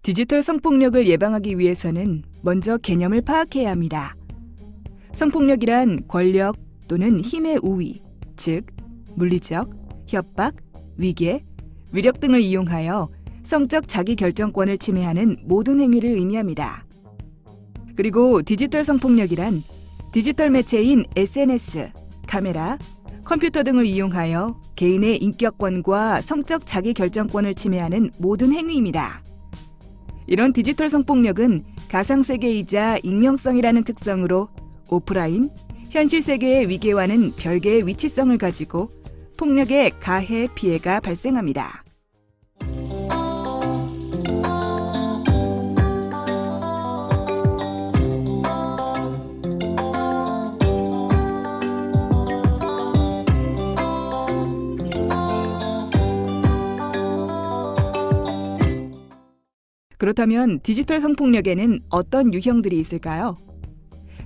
디지털 성폭력을 예방하기 위해서는 먼저 개념을 파악해야 합니다. 성폭력이란 권력 또는 힘의 우위, 즉 물리적, 협박, 위계, 위력 등을 이용하여 성적 자기결정권을 침해하는 모든 행위를 의미합니다. 그리고 디지털 성폭력이란 디지털 매체인 SNS, 카메라, 컴퓨터 등을 이용하여 개인의 인격권과 성적 자기결정권을 침해하는 모든 행위입니다. 이런 디지털 성폭력은 가상세계이자 익명성이라는 특성으로 오프라인, 현실 세계의 위계와는 별개의 위치성을 가지고 폭력의 가해 피해가 발생합니다. 그렇다면 디지털 성폭력에는 어떤 유형들이 있을까요?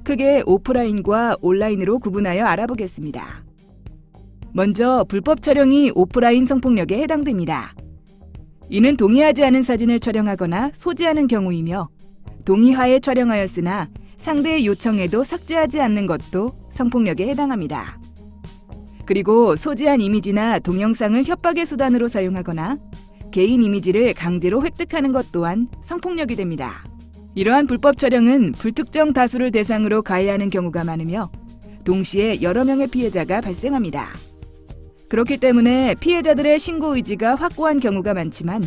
크게 오프라인과 온라인으로 구분하여 알아보겠습니다. 먼저 불법 촬영이 오프라인 성폭력에 해당됩니다. 이는 동의하지 않은 사진을 촬영하거나 소지하는 경우이며 동의하에 촬영하였으나 상대의 요청에도 삭제하지 않는 것도 성폭력에 해당합니다. 그리고 소지한 이미지나 동영상을 협박의 수단으로 사용하거나 개인 이미지를 강제로 획득하는 것 또한 성폭력이 됩니다. 이러한 불법 촬영은 불특정 다수를 대상으로 가해하는 경우가 많으며 동시에 여러 명의 피해자가 발생합니다. 그렇기 때문에 피해자들의 신고 의지가 확고한 경우가 많지만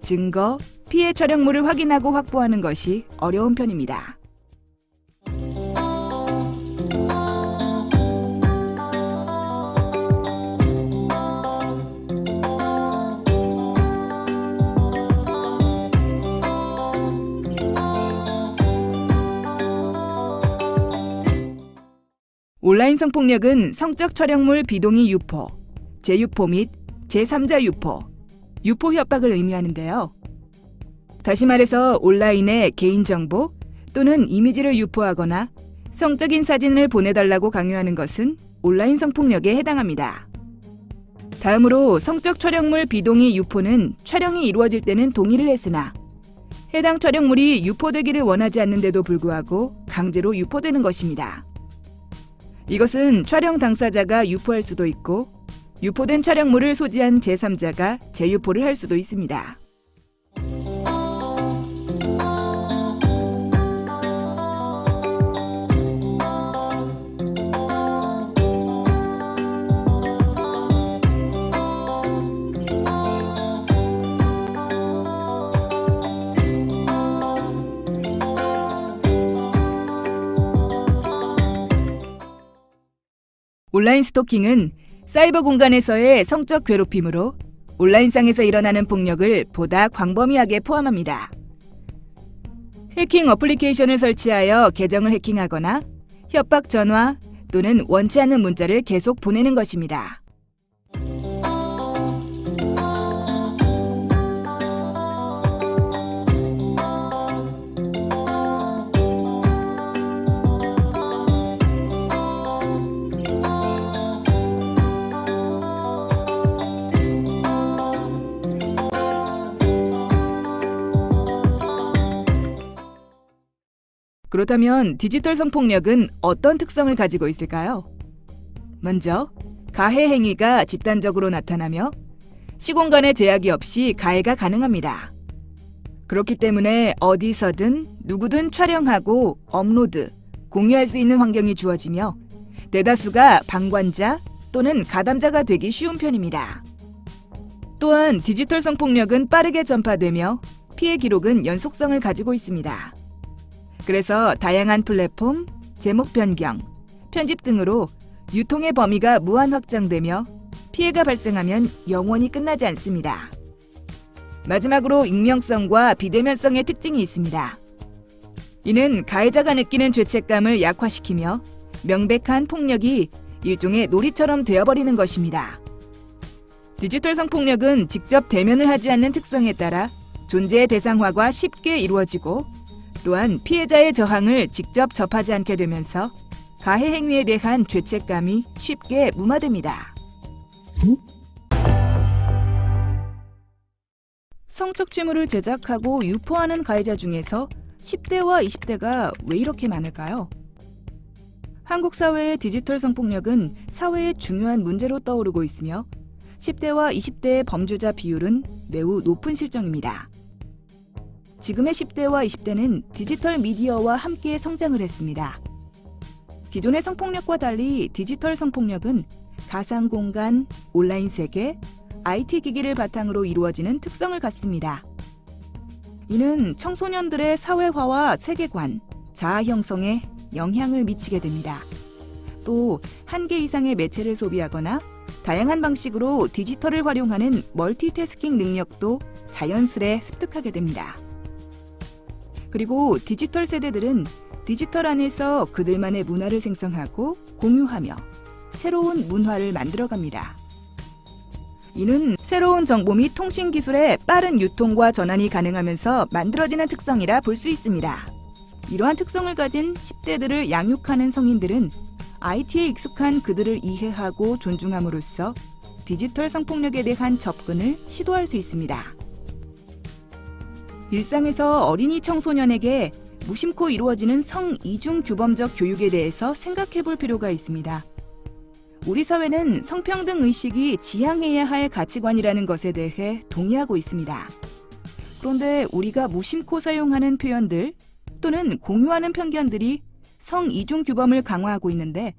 증거, 피해 촬영물을 확인하고 확보하는 것이 어려운 편입니다. 온라인 성폭력은 성적 촬영물 비동의 유포, 재유포 및 제3자 유포, 유포 협박을 의미하는데요. 다시 말해서 온라인에 개인정보 또는 이미지를 유포하거나 성적인 사진을 보내달라고 강요하는 것은 온라인 성폭력에 해당합니다. 다음으로 성적 촬영물 비동의 유포는 촬영이 이루어질 때는 동의를 했으나 해당 촬영물이 유포되기를 원하지 않는데도 불구하고 강제로 유포되는 것입니다. 이것은 촬영 당사자가 유포할 수도 있고 유포된 촬영물을 소지한 제3자가 재유포를 할 수도 있습니다. 온라인 스토킹은 사이버 공간에서의 성적 괴롭힘으로 온라인상에서 일어나는 폭력을 보다 광범위하게 포함합니다. 해킹 어플리케이션을 설치하여 계정을 해킹하거나 협박 전화 또는 원치 않는 문자를 계속 보내는 것입니다. 그렇다면 디지털 성폭력은 어떤 특성을 가지고 있을까요? 먼저, 가해 행위가 집단적으로 나타나며 시공간의 제약이 없이 가해가 가능합니다. 그렇기 때문에 어디서든 누구든 촬영하고 업로드, 공유할 수 있는 환경이 주어지며 대다수가 방관자 또는 가담자가 되기 쉬운 편입니다. 또한 디지털 성폭력은 빠르게 전파되며 피해 기록은 연속성을 가지고 있습니다. 그래서 다양한 플랫폼, 제목 변경, 편집 등으로 유통의 범위가 무한 확장되며 피해가 발생하면 영원히 끝나지 않습니다. 마지막으로 익명성과 비대면성의 특징이 있습니다. 이는 가해자가 느끼는 죄책감을 약화시키며 명백한 폭력이 일종의 놀이처럼 되어버리는 것입니다. 디지털 성폭력은 직접 대면을 하지 않는 특성에 따라 존재의 대상화가 쉽게 이루어지고 또한 피해자의 저항을 직접 접하지 않게 되면서 가해 행위에 대한 죄책감이 쉽게 무마됩니다. 성착취물을 제작하고 유포하는 가해자 중에서 10대와 20대가 왜 이렇게 많을까요? 한국 사회의 디지털 성폭력은 사회의 중요한 문제로 떠오르고 있으며 10대와 20대의 범죄자 비율은 매우 높은 실정입니다. 지금의 10대와 20대는 디지털 미디어와 함께 성장을 했습니다. 기존의 성폭력과 달리 디지털 성폭력은 가상 공간, 온라인 세계, IT 기기를 바탕으로 이루어지는 특성을 갖습니다. 이는 청소년들의 사회화와 세계관, 자아 형성에 영향을 미치게 됩니다. 또 한 개 이상의 매체를 소비하거나 다양한 방식으로 디지털을 활용하는 멀티태스킹 능력도 자연스레 습득하게 됩니다. 그리고 디지털 세대들은 디지털 안에서 그들만의 문화를 생성하고 공유하며 새로운 문화를 만들어갑니다. 이는 새로운 정보 및 통신 기술의 빠른 유통과 전환이 가능하면서 만들어지는 특성이라 볼 수 있습니다. 이러한 특성을 가진 10대들을 양육하는 성인들은 IT에 익숙한 그들을 이해하고 존중함으로써 디지털 성폭력에 대한 접근을 시도할 수 있습니다. 일상에서 어린이 청소년에게 무심코 이루어지는 성이중 규범적 교육에 대해서 생각해 볼 필요가 있습니다. 우리 사회는 성평등 의식이 지향해야 할 가치관이라는 것에 대해 동의하고 있습니다. 그런데 우리가 무심코 사용하는 표현들 또는 공유하는 편견들이 성이중 규범을 강화하고 있는데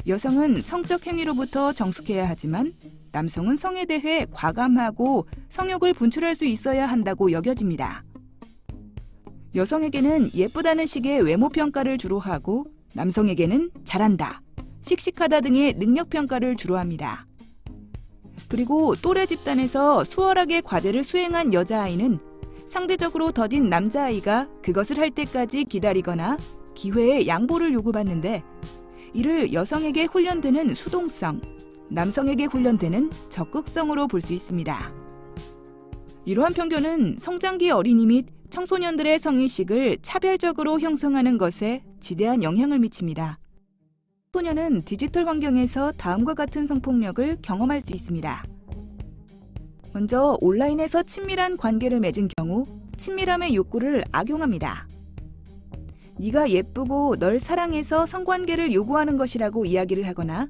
여성은 성적 행위로부터 정숙해야 하지만 남성은 성에 대해 과감하고 성욕을 분출할 수 있어야 한다고 여겨집니다. 여성에게는 예쁘다는 식의 외모 평가를 주로 하고 남성에게는 잘한다, 씩씩하다 등의 능력 평가를 주로 합니다. 그리고 또래 집단에서 수월하게 과제를 수행한 여자아이는 상대적으로 더딘 남자아이가 그것을 할 때까지 기다리거나 기회에 양보를 요구받는데 이를 여성에게 훈련되는 수동성, 남성에게 훈련되는 적극성으로 볼 수 있습니다. 이러한 편견은 성장기 어린이 및 청소년들의 성의식을 차별적으로 형성하는 것에 지대한 영향을 미칩니다. 소년은 디지털 환경에서 다음과 같은 성폭력을 경험할 수 있습니다. 먼저 온라인에서 친밀한 관계를 맺은 경우 친밀함의 욕구를 악용합니다. 네가 예쁘고 널 사랑해서 성관계를 요구하는 것이라고 이야기를 하거나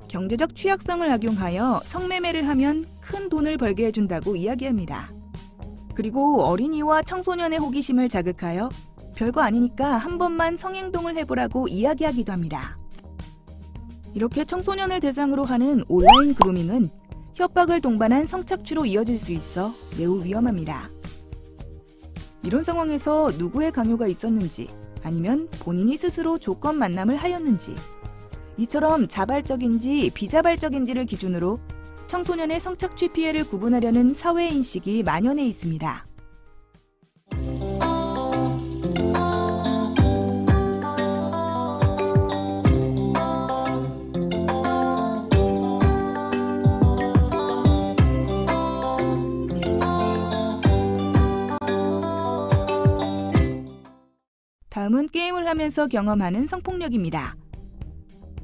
경제적 취약성을 악용하여 성매매를 하면 큰 돈을 벌게 해준다고 이야기합니다. 그리고 어린이와 청소년의 호기심을 자극하여 별거 아니니까 한 번만 성행동을 해보라고 이야기하기도 합니다. 이렇게 청소년을 대상으로 하는 온라인 그루밍은 협박을 동반한 성착취로 이어질 수 있어 매우 위험합니다. 이런 상황에서 누구의 강요가 있었는지 아니면 본인이 스스로 조건 만남을 하였는지 이처럼 자발적인지 비자발적인지를 기준으로 청소년의 성착취 피해를 구분하려는 사회인식이 만연해 있습니다. 다음은 게임을 하면서 경험하는 성폭력입니다.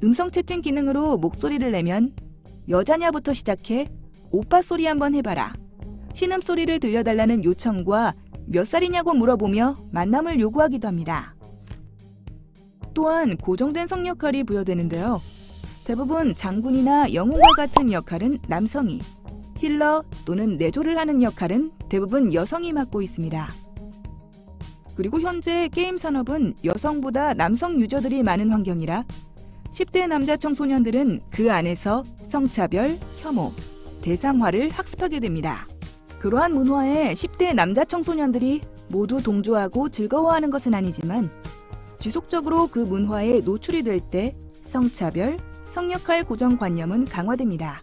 음성 채팅 기능으로 목소리를 내면 여자냐부터 시작해 오빠 소리 한번 해봐라, 신음소리를 들려달라는 요청과 몇 살이냐고 물어보며 만남을 요구하기도 합니다. 또한 고정된 성역할이 부여되는데요. 대부분 장군이나 영웅과 같은 역할은 남성이, 힐러 또는 내조를 하는 역할은 대부분 여성이 맡고 있습니다. 그리고 현재 게임 산업은 여성보다 남성 유저들이 많은 환경이라 10대 남자 청소년들은 그 안에서 성차별, 혐오, 대상화를 학습하게 됩니다. 그러한 문화에 10대 남자 청소년들이 모두 동조하고 즐거워하는 것은 아니지만 지속적으로 그 문화에 노출이 될 때 성차별, 성역할 고정관념은 강화됩니다.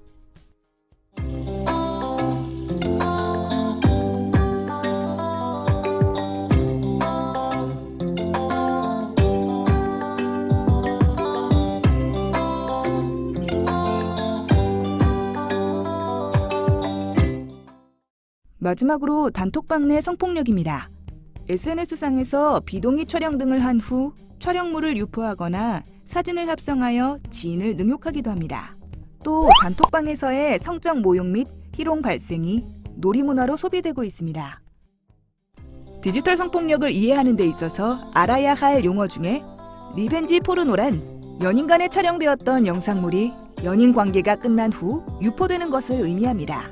마지막으로 단톡방 내 성폭력입니다. SNS상에서 비동의 촬영 등을 한 후 촬영물을 유포하거나 사진을 합성하여 지인을 능욕하기도 합니다. 또 단톡방에서의 성적 모욕 및 희롱 발생이 놀이문화로 소비되고 있습니다. 디지털 성폭력을 이해하는 데 있어서 알아야 할 용어 중에 리벤지 포르노란 연인 간에 촬영되었던 영상물이 연인 관계가 끝난 후 유포되는 것을 의미합니다.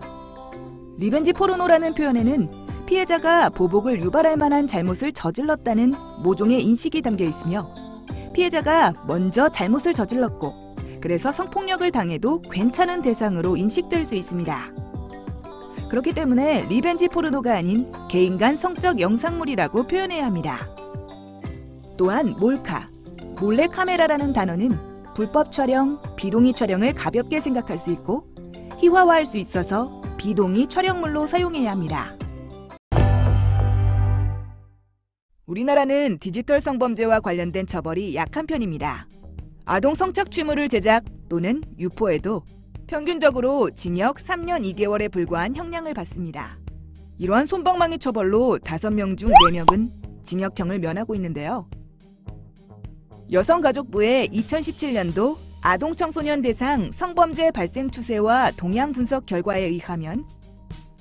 리벤지 포르노라는 표현에는 피해자가 보복을 유발할 만한 잘못을 저질렀다는 모종의 인식이 담겨 있으며 피해자가 먼저 잘못을 저질렀고 그래서 성폭력을 당해도 괜찮은 대상으로 인식될 수 있습니다. 그렇기 때문에 리벤지 포르노가 아닌 개인 간 성적 영상물이라고 표현해야 합니다. 또한 몰카, 몰래카메라라는 단어는 불법 촬영, 비동의 촬영을 가볍게 생각할 수 있고 희화화할 수 있어서 비동의 촬영물로 사용해야 합니다. 우리나라는 디지털 성범죄와 관련된 처벌이 약한 편입니다. 아동 성착취물을 제작 또는 유포해도 평균적으로 징역 3년 2개월에 불과한 형량을 받습니다. 이러한 솜방망이 처벌로 5명 중 4명은 징역형을 면하고 있는데요. 여성가족부의 2017년도 아동청소년 대상 성범죄 발생 추세와 동향 분석 결과에 의하면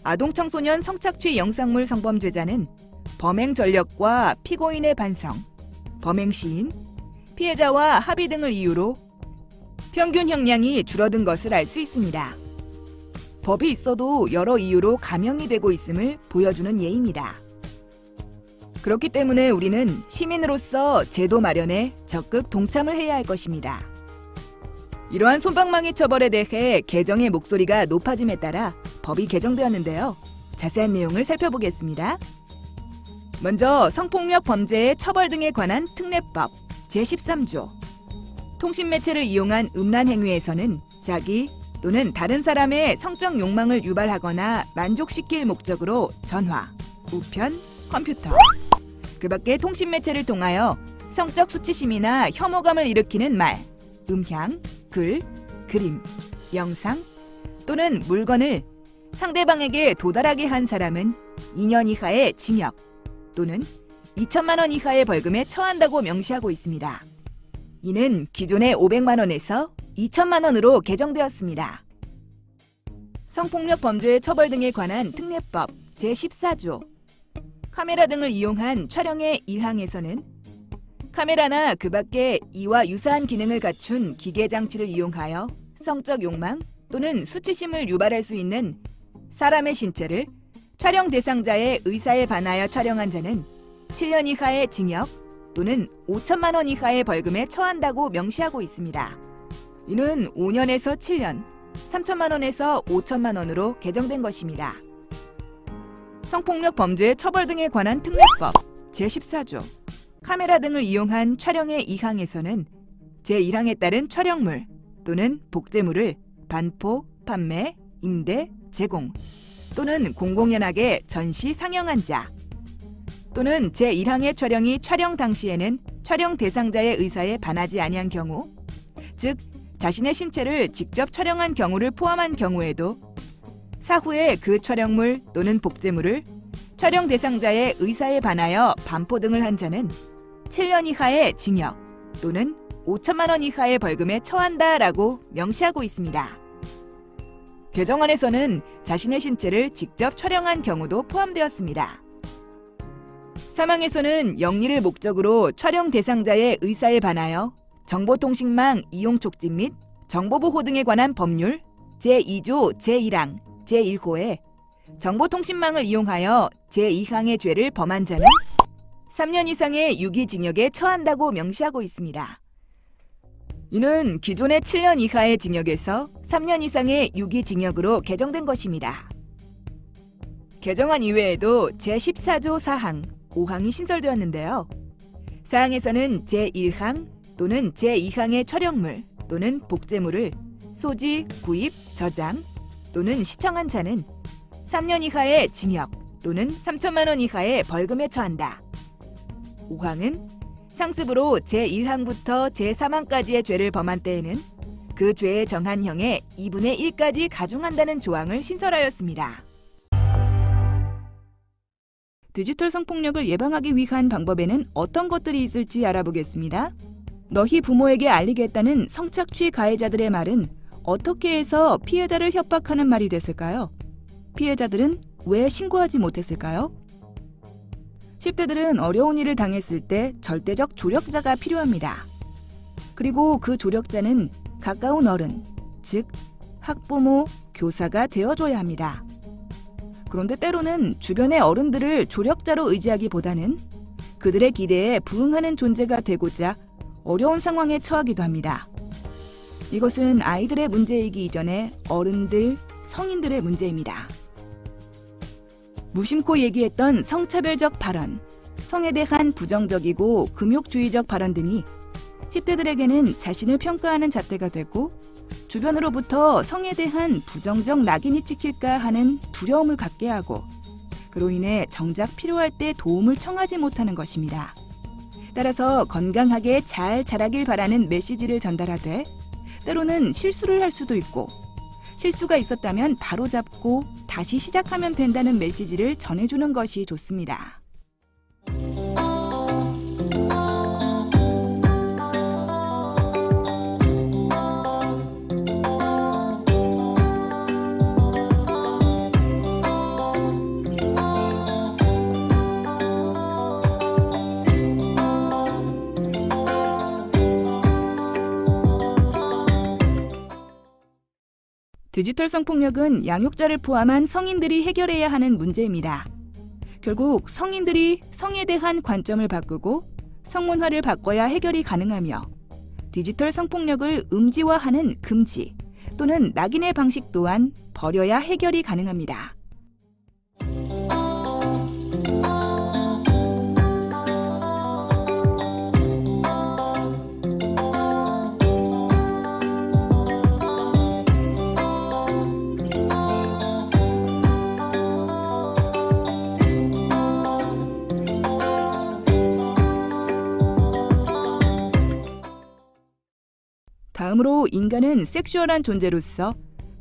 아동청소년 성착취 영상물 성범죄자는 범행 전력과 피고인의 반성, 범행 시인, 피해자와 합의 등을 이유로 평균 형량이 줄어든 것을 알 수 있습니다. 법이 있어도 여러 이유로 감형이 되고 있음을 보여주는 예입니다. 그렇기 때문에 우리는 시민으로서 제도 마련에 적극 동참을 해야 할 것입니다. 이러한 솜방망이 처벌에 대해 개정의 목소리가 높아짐에 따라 법이 개정되었는데요. 자세한 내용을 살펴보겠습니다. 먼저 성폭력 범죄의 처벌 등에 관한 특례법 제13조 통신매체를 이용한 음란 행위에서는 자기 또는 다른 사람의 성적 욕망을 유발하거나 만족시킬 목적으로 전화, 우편, 컴퓨터 그 밖에 통신매체를 통하여 성적 수치심이나 혐오감을 일으키는 말, 음향, 글, 그림, 영상 또는 물건을 상대방에게 도달하게 한 사람은 2년 이하의 징역 또는 2천만 원 이하의 벌금에 처한다고 명시하고 있습니다. 이는 기존의 500만 원에서 2천만 원으로 개정되었습니다. 성폭력 범죄의 처벌 등에 관한 특례법 제14조 카메라 등을 이용한 촬영의 1항에서는 카메라나 그 밖에 이와 유사한 기능을 갖춘 기계장치를 이용하여 성적 욕망 또는 수치심을 유발할 수 있는 사람의 신체를 촬영 대상자의 의사에 반하여 촬영한 자는 7년 이하의 징역 또는 5천만 원 이하의 벌금에 처한다고 명시하고 있습니다. 이는 5년에서 7년, 3천만 원에서 5천만 원으로 개정된 것입니다. 성폭력 범죄의 처벌 등에 관한 특례법 제14조 카메라 등을 이용한 촬영의 2항에서는 제1항에 따른 촬영물 또는 복제물을 반포, 판매, 임대, 제공 또는 공공연하게 전시, 상영한 자 또는 제1항의 촬영이 촬영 당시에는 촬영 대상자의 의사에 반하지 아니한 경우 즉 자신의 신체를 직접 촬영한 경우를 포함한 경우에도 사후에 그 촬영물 또는 복제물을 촬영 대상자의 의사에 반하여 반포 등을 한 자는 7년 이하의 징역 또는 5천만 원 이하의 벌금에 처한다라고 명시하고 있습니다. 개정안에서는 자신의 신체를 직접 촬영한 경우도 포함되었습니다. 사망에서는 영리를 목적으로 촬영 대상자의 의사에 반하여 정보통신망 이용 촉진 및 정보보호 등에 관한 법률 제2조 제1항 제1호에 정보통신망을 이용하여 제2항의 죄를 범한 자는 3년 이상의 유기징역에 처한다고 명시하고 있습니다. 이는 기존의 7년 이하의 징역에서 3년 이상의 유기징역으로 개정된 것입니다. 개정안 이외에도 제14조 4항, 5항이 신설되었는데요. 사항에서는 제1항 또는 제2항의 촬영물 또는 복제물을 소지, 구입, 저장 또는 시청한 자는 3년 이하의 징역 또는 3천만 원 이하의 벌금에 처한다. 5항은 상습으로 제1항부터 제3항까지의 죄를 범한 때에는 그 죄에 정한 형의 2분의 1까지 가중한다는 조항을 신설하였습니다. 디지털 성폭력을 예방하기 위한 방법에는 어떤 것들이 있을지 알아보겠습니다. 너희 부모에게 알리겠다는 성착취 가해자들의 말은 어떻게 해서 피해자를 협박하는 말이 됐을까요? 피해자들은 왜 신고하지 못했을까요? 10대들은 어려운 일을 당했을 때 절대적 조력자가 필요합니다. 그리고 그 조력자는 가까운 어른, 즉 학부모, 교사가 되어줘야 합니다. 그런데 때로는 주변의 어른들을 조력자로 의지하기보다는 그들의 기대에 부응하는 존재가 되고자 어려운 상황에 처하기도 합니다. 이것은 아이들의 문제이기 이전에 어른들, 성인들의 문제입니다. 무심코 얘기했던 성차별적 발언, 성에 대한 부정적이고 금욕주의적 발언 등이 10대들에게는 자신을 평가하는 잣대가 되고 주변으로부터 성에 대한 부정적 낙인이 찍힐까 하는 두려움을 갖게 하고 그로 인해 정작 필요할 때 도움을 청하지 못하는 것입니다. 따라서 건강하게 잘 자라길 바라는 메시지를 전달하되 때로는 실수를 할 수도 있고 실수가 있었다면 바로잡고 다시 시작하면 된다는 메시지를 전해주는 것이 좋습니다. 디지털 성폭력은 양육자를 포함한 성인들이 해결해야 하는 문제입니다. 결국 성인들이 성에 대한 관점을 바꾸고 성문화를 바꿔야 해결이 가능하며 디지털 성폭력을 음지화하는 금지 또는 낙인의 방식 또한 버려야 해결이 가능합니다. 다음으로 인간은 섹슈얼한 존재로서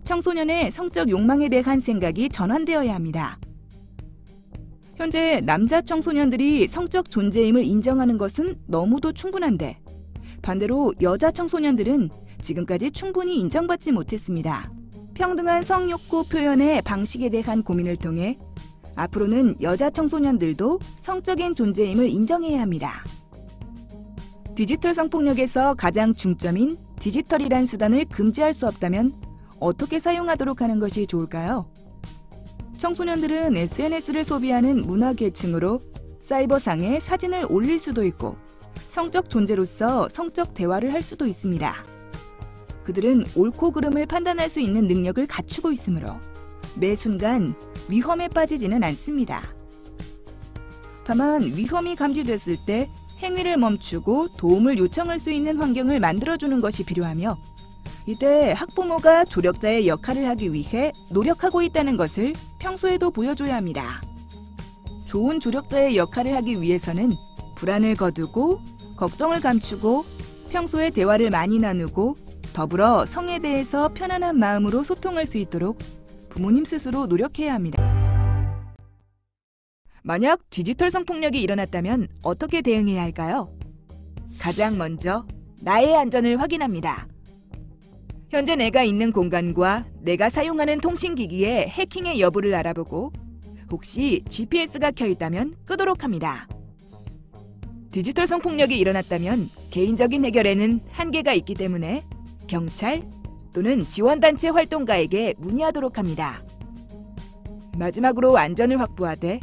청소년의 성적 욕망에 대한 생각이 전환되어야 합니다. 현재 남자 청소년들이 성적 존재임을 인정하는 것은 너무도 충분한데 반대로 여자 청소년들은 지금까지 충분히 인정받지 못했습니다. 평등한 성욕구 표현의 방식에 대한 고민을 통해 앞으로는 여자 청소년들도 성적인 존재임을 인정해야 합니다. 디지털 성폭력에서 가장 중점인 디지털이란 수단을 금지할 수 없다면 어떻게 사용하도록 하는 것이 좋을까요? 청소년들은 SNS를 소비하는 문화계층으로 사이버상에 사진을 올릴 수도 있고 성적 존재로서 성적 대화를 할 수도 있습니다. 그들은 옳고 그름을 판단할 수 있는 능력을 갖추고 있으므로 매 순간 위험에 빠지지는 않습니다. 다만 위험이 감지됐을 때 행위를 멈추고 도움을 요청할 수 있는 환경을 만들어주는 것이 필요하며 이때 학부모가 조력자의 역할을 하기 위해 노력하고 있다는 것을 평소에도 보여줘야 합니다. 좋은 조력자의 역할을 하기 위해서는 불안을 거두고 걱정을 감추고 평소에 대화를 많이 나누고 더불어 성에 대해서 편안한 마음으로 소통할 수 있도록 부모님 스스로 노력해야 합니다. 만약 디지털 성폭력이 일어났다면 어떻게 대응해야 할까요? 가장 먼저 나의 안전을 확인합니다. 현재 내가 있는 공간과 내가 사용하는 통신기기의 해킹의 여부를 알아보고 혹시 GPS가 켜 있다면 끄도록 합니다. 디지털 성폭력이 일어났다면 개인적인 해결에는 한계가 있기 때문에 경찰 또는 지원단체 활동가에게 문의하도록 합니다. 마지막으로 안전을 확보하되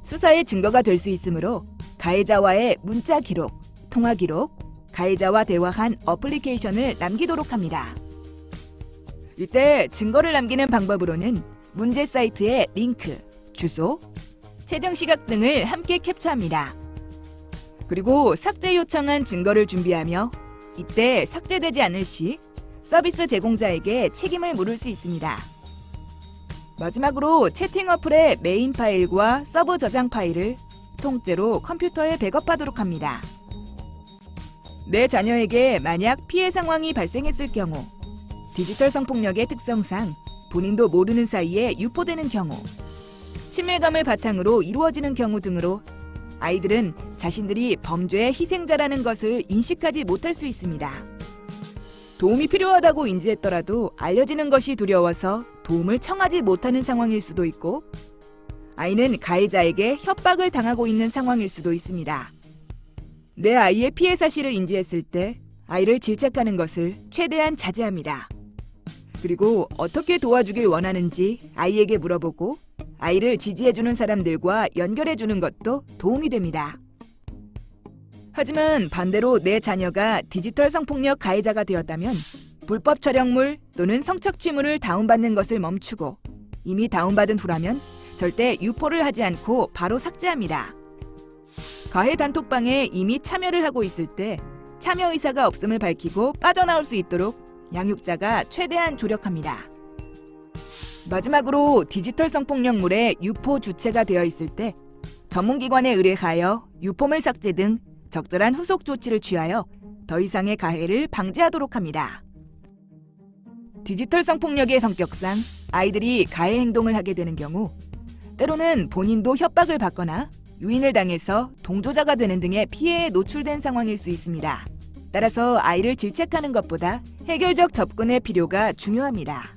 수사의 증거가 될 수 있으므로 가해자와의 문자 기록, 통화 기록, 가해자와 대화한 어플리케이션을 남기도록 합니다. 이때 증거를 남기는 방법으로는 문제 사이트의 링크, 주소, 채정 시각 등을 함께 캡처합니다. 그리고 삭제 요청한 증거를 준비하며 이때 삭제되지 않을 시 서비스 제공자에게 책임을 물을 수 있습니다. 마지막으로 채팅 어플의 메인 파일과 서버 저장 파일을 통째로 컴퓨터에 백업하도록 합니다. 내 자녀에게 만약 피해 상황이 발생했을 경우, 디지털 성폭력의 특성상 본인도 모르는 사이에 유포되는 경우, 친밀감을 바탕으로 이루어지는 경우 등으로 아이들은 자신들이 범죄의 희생자라는 것을 인식하지 못할 수 있습니다. 도움이 필요하다고 인지했더라도 알려지는 것이 두려워서 도움을 청하지 못하는 상황일 수도 있고 아이는 가해자에게 협박을 당하고 있는 상황일 수도 있습니다. 내 아이의 피해 사실을 인지했을 때 아이를 질책하는 것을 최대한 자제합니다. 그리고 어떻게 도와주길 원하는지 아이에게 물어보고 아이를 지지해주는 사람들과 연결해주는 것도 도움이 됩니다. 하지만 반대로 내 자녀가 디지털 성폭력 가해자가 되었다면 불법 촬영물 또는 성착취물을 다운받는 것을 멈추고 이미 다운받은 후라면 절대 유포를 하지 않고 바로 삭제합니다. 가해 단톡방에 이미 참여를 하고 있을 때 참여 의사가 없음을 밝히고 빠져나올 수 있도록 양육자가 최대한 조력합니다. 마지막으로 디지털 성폭력물의 유포 주체가 되어 있을 때 전문기관에 의뢰하여 유포물 삭제 등 적절한 후속 조치를 취하여 더 이상의 가해를 방지하도록 합니다. 디지털 성폭력의 성격상 아이들이 가해 행동을 하게 되는 경우 때로는 본인도 협박을 받거나 유인을 당해서 동조자가 되는 등의 피해에 노출된 상황일 수 있습니다. 따라서 아이를 질책하는 것보다 해결적 접근의 필요가 중요합니다.